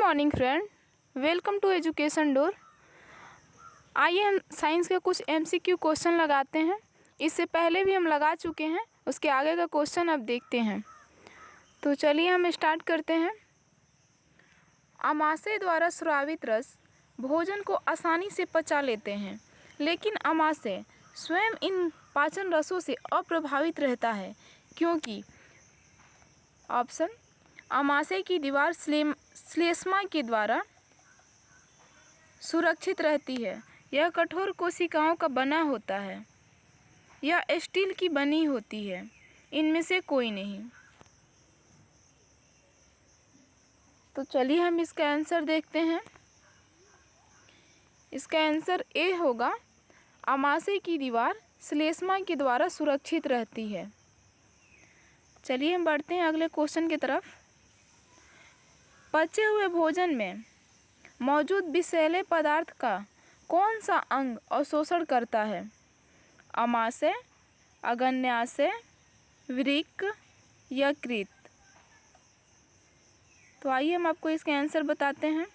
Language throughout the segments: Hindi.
Morning friend, welcome to education door. आइए हम साइंस के कुछ एमसीक्यू क्वेश्चन लगाते हैं। इससे पहले भी हम लगा चुके हैं, उसके आगे का क्वेश्चन अब देखते हैं। तो चलिए हम स्टार्ट करते हैं। आमाशय द्वारा स्रावित रस भोजन को आसानी से पचा लेते हैं, लेकिन आमाशय स्वयं इन पाचन रसों से अप्रभावित रहता है, क्योंकि ऑप्शन आमाशय की दीवार श्लेष्मा के द्वारा सुरक्षित रहती है, यह कठोर कोशिकाओं का बना होता है, यह स्टील की बनी होती है, इनमें से कोई नहीं। तो चलिए हम इसका आंसर देखते हैं। इसका आंसर ए होगा, आमाशय की दीवार श्लेष्मा के द्वारा सुरक्षित रहती है। चलिए हम बढ़ते हैं अगले क्वेश्चन की तरफ। पचे हुए भोजन में मौजूद विषैले पदार्थ का कौन सा अंग अवशोषण करता है? आमाशय, अग्न्याशय, वृक्क, यकृत। तो आइए हम आपको इसका आंसर बताते हैं।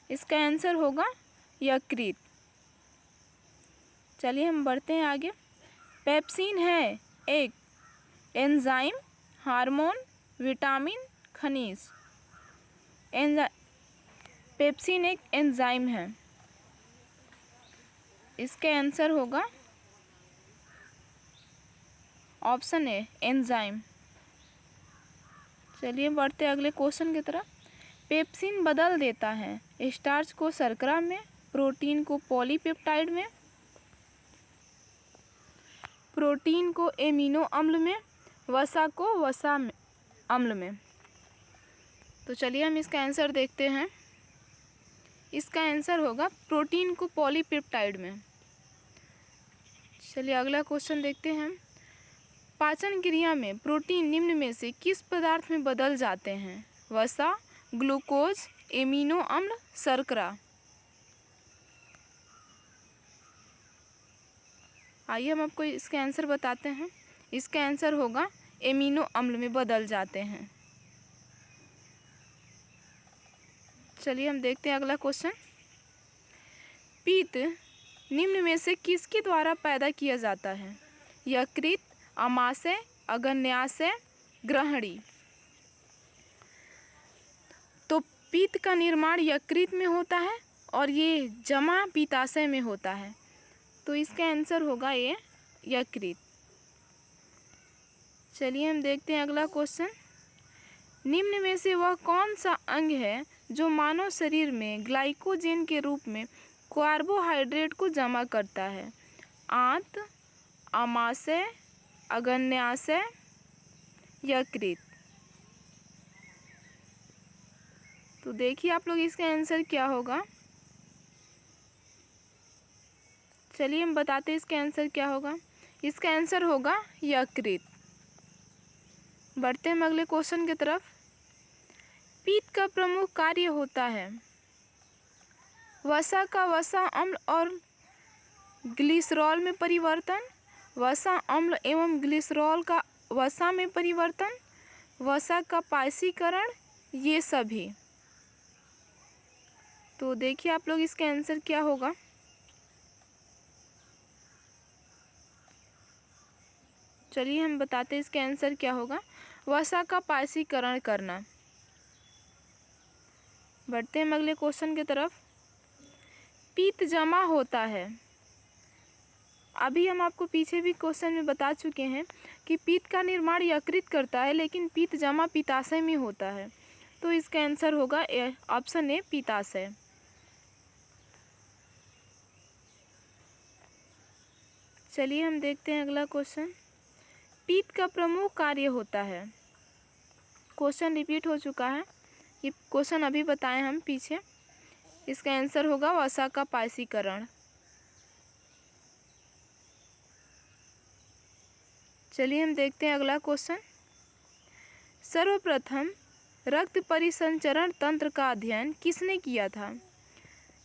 इसका आंसर होगा यकृत। चलिए हम बढ़ते हैं आगे। पेप्सिन है एक एंजाइम, हार्मोन, विटामिन, खनिज। पेप्सिन एक एंजाइम है। इसका आंसर होगा ऑप्शन ए, एंजाइम। चलिए बढ़ते अगले क्वेश्चन की तरफ। पेप्सिन बदल देता है स्टार्च को शर्करा में, प्रोटीन को पॉलीपेप्टाइड में, प्रोटीन को एमिनो अम्ल में, वसा को वसा अम्ल में। तो चलिए हम इसका आंसर देखते हैं। इसका आंसर होगा प्रोटीन को पॉलीपेप्टाइड में। चलिए अगला क्वेश्चन देखते हैं। पाचन क्रिया में प्रोटीन निम्न में से किस पदार्थ में बदल जाते हैं? वसा, ग्लूकोज, एमिनो अम्ल, शर्करा। आइए हम आपको इसका आंसर बताते हैं। इसका आंसर होगा एमिनो अम्ल में बदल जाते हैं। चलिए हम देखते हैं अगला क्वेश्चन। पित्त निम्न में से किसके द्वारा पैदा किया जाता है? यकृत, आमाशय, अग्न्याशय, ग्रहणी। तो पित्त का निर्माण यकृत में होता है और ये जमा पित्ताशय में होता है। तो इसका आंसर होगा ये यकृत। चलिए हम देखते हैं अगला क्वेश्चन। निम्न में से वह कौन सा अंग है जो मानव शरीर में ग्लाइकोजन के रूप में कार्बोहाइड्रेट को जमा करता है? आंत, आमाशय, अग्न्याशय, यकृत। तो देखिए आप लोग इसका आंसर क्या होगा। चलिए हम बताते हैं इसका आंसर क्या होगा। इसका आंसर होगा यकृत। बढ़ते हैं अगले क्वेश्चन की तरफ। पित्त का प्रमुख कार्य होता है वसा का वसा अम्ल और ग्लिसरॉल में परिवर्तन, वसा अम्ल एवं ग्लिसरॉल का वसा में परिवर्तन, वसा का पायसीकरण, ये सभी। तो देखिए आप लोग इसका आंसर क्या होगा। चलिए हम बताते हैं इसका आंसर क्या होगा। वसा का पायसीकरण करना। बढ़ते हैं अगले क्वेश्चन की तरफ। पित्त जमा होता है। अभी हम आपको पीछे भी क्वेश्चन में बता चुके हैं कि पित्त का निर्माण यकृत करता है, लेकिन पित्त जमा पित्ताशय में होता है। तो इसका आंसर होगा ऑप्शन ए, पित्ताशय। चलिए हम देखते हैं अगला क्वेश्चन। पित्त का प्रमुख कार्य होता है। क्वेश्चन रिपीट हो चुका है, ये क्वेश्चन अभी बताएं हम पीछे। इसका आंसर होगा वसा का पायसीकरण। चलिए हम देखते हैं अगला क्वेश्चन। सर्वप्रथम रक्त परिसंचरण तंत्र का अध्ययन किसने किया था?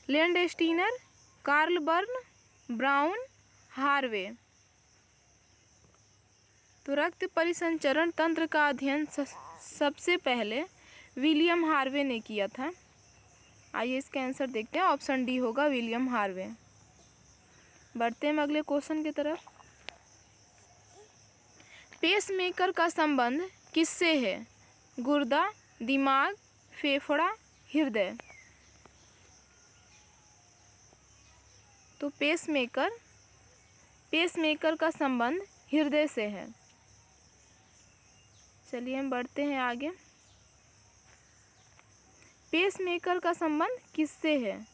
Landsteiner, Karl Bern, Brown, Harvey. तो रक्त परिसंचरण तंत्र का अध्ययन सबसे पहले विलियम हार्वे ने किया था। आइए इसका आंसर देखते हैं। ऑप्शन डी होगा विलियम हार्वे। बढ़ते हैं अगले क्वेश्चन की तरफ। पेसमेकर का संबंध किससे है? गुर्दा, दिमाग, फेफड़ा, हृदय। तो पेसमेकर का संबंध हृदय से है। चलिए हम बढ़ते हैं आगे। पेसमेकर का संबंध किससे है?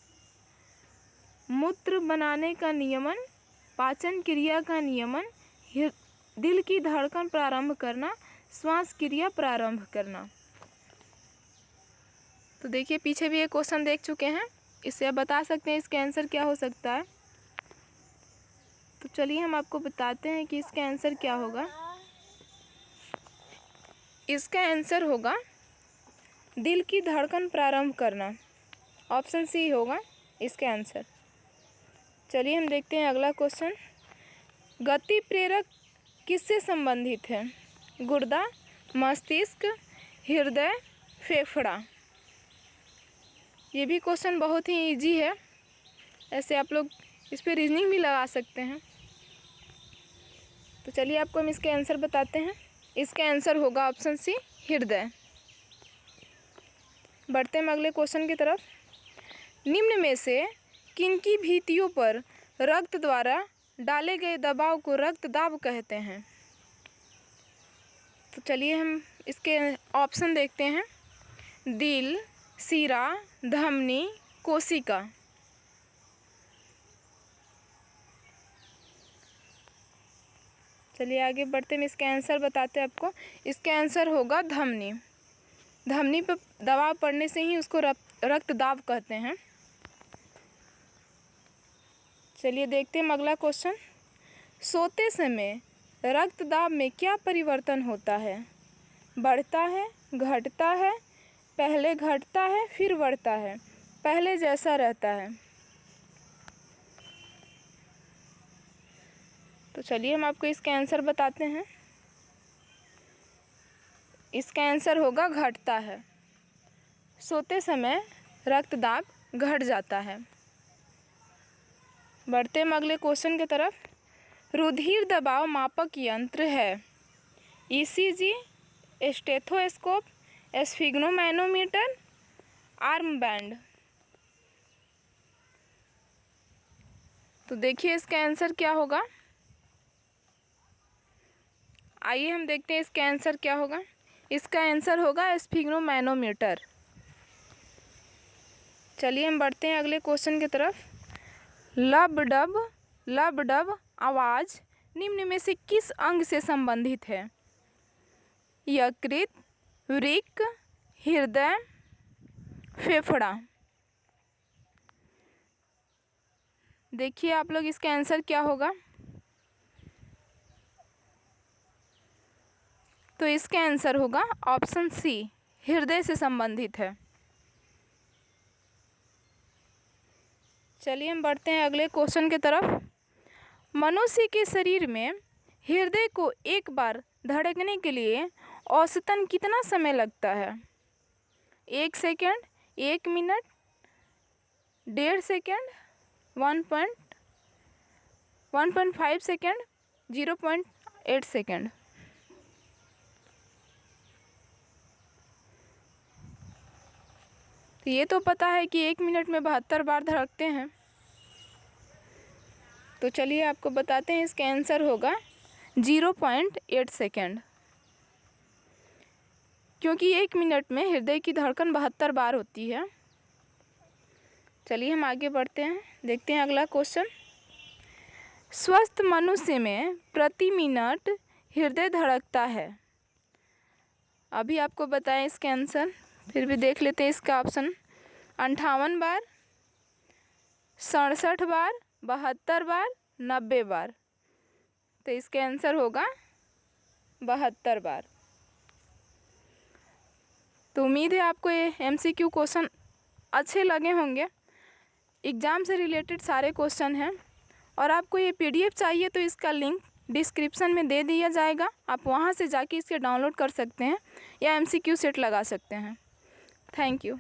मूत्र बनाने का नियमन, पाचन क्रिया का नियमन, दिल की धड़कन प्रारंभ करना, श्वास क्रिया प्रारंभ करना। तो देखिए पीछे भी एक क्वेश्चन देख चुके हैं, इससे आप बता सकते हैं इसका आंसर क्या हो सकता है। तो चलिए हम आपको बताते हैं कि इसका आंसर क्या होगा। इसका आंसर होगा दिल की धड़कन प्रारंभ करना। ऑप्शन सी होगा इसका आंसर। चलिए हम देखते हैं अगला क्वेश्चन। गति प्रेरक किससे संबंधित है? गुर्दा, मस्तिष्क, हृदय, फेफड़ा। ये भी क्वेश्चन बहुत ही इजी है, ऐसे आप लोग इस पर रीजनिंग भी लगा सकते हैं। तो चलिए आपको हम इसके आंसर बताते हैं। इसका आंसर होगा ऑप्शन सी हृदय। बढ़ते हैं अगले क्वेश्चन की तरफ। निम्न में से किनकी भित्तियों पर रक्त द्वारा डाले गए दबाव को रक्तदाब कहते हैं? तो चलिए हम इसके ऑप्शन देखते हैं। दिल, सिरा, धमनी, कोशिका। चलिए आगे बढ़ते हैं, इसका आंसर बताते हैं आपको। इसका आंसर होगा धमनी। धमनी पर दबाव पड़ने से ही उसको रक्तदाब कहते हैं। चलिए देखते हैं अगला क्वेश्चन। सोते समय रक्तदाब में क्या परिवर्तन होता है? बढ़ता है, घटता है, पहले घटता है फिर बढ़ता है, पहले जैसा रहता है? तो चलिए हम आपको इसका आंसर बताते हैं। इसका आंसर होगा घटता है। सोते समय रक्तदाब घट जाता है। बढ़ते हैं अगले क्वेश्चन की तरफ। रुधिर दबाव मापक यंत्र है? ECG, stethoscope, sphygmomanometer, arm band. तो देखिए इसका आंसर क्या होगा। आइए हम देखते हैं इसका आंसर क्या होगा। इसका आंसर होगा स्फिग्नोमैनोमीटर। चलिए हम बढ़ते हैं अगले क्वेश्चन की तरफ। लब डब आवाज़ निम्न में से किस अंग से संबंधित है? यकृत, वृक्क, हृदय, फेफड़ा। देखिए आप लोग इसका आंसर क्या होगा। तो इसका आंसर होगा ऑप्शन सी, हृदय से संबंधित है। चलिए हम बढ़ते हैं अगले क्वेश्चन की तरफ। मनुष्य के शरीर में हृदय को एक बार धड़कने के लिए औसतन कितना समय लगता है? 1 second, 1 minute, 1.5 second, 1.5 second, 0.8 second. तो ये तो पता है कि 1 मिनट में 72 बार धड़कते हैं। तो चलिए आपको बताते हैं, इसका आंसर होगा 0.8 सेकेंड, क्योंकि 1 मिनट में हृदय की धड़कन 72 बार होती है। चलिए हम आगे बढ़ते हैं, देखते हैं अगला क्वेश्चन। स्वस्थ मनुष्य में प्रति मिनट हृदय धड़कता है? अभी आपको बताएं इसका आंसर, फिर भी देख लेते हैं इसका ऑप्शन। 58 बार, 67 बार, 72 बार, 90 बार। तो इसका आंसर होगा 72 बार। तो उम्मीद है आपको ये MCQ क्वेश्चन अच्छे लगे होंगे। एग्ज़ाम से रिलेटेड सारे क्वेश्चन हैं, और आपको ये PDF चाहिए तो इसका लिंक डिस्क्रिप्शन में दे दिया जाएगा। आप वहाँ से जाके इसके डाउनलोड कर सकते हैं या MCQ सेट लगा सकते हैं। Thank you.